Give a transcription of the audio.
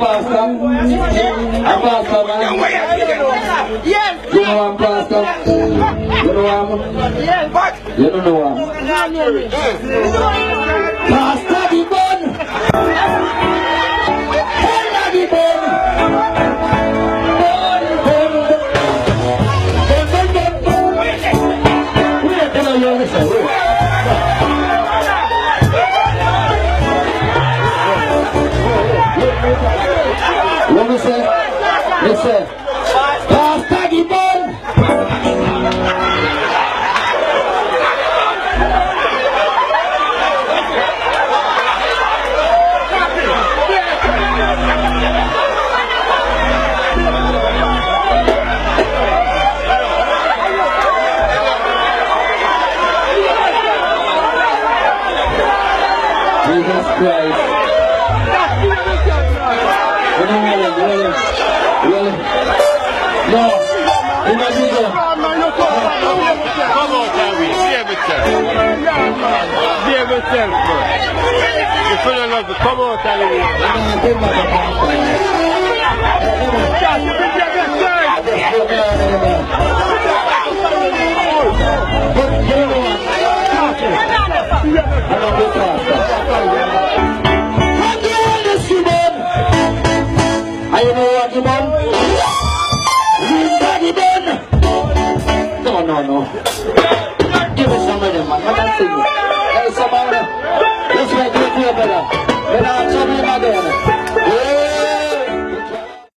pastor? A pastor, man. Yes. You know I'm pastor? You know I'm? Yes. You don't know I'm? Pastor the bun. Pastor the bun. Let me say, listen, Pastor the bun. Jesus Christ. Really? No. Imagine that. Come on, Tommy. Behave yourself. Behave yourself, bro. You feel love to come out and I know what you want. No. Give me some of them, man. Let us sing it. Hey, somebody. Let's make it feel better. Then I'll tell you again.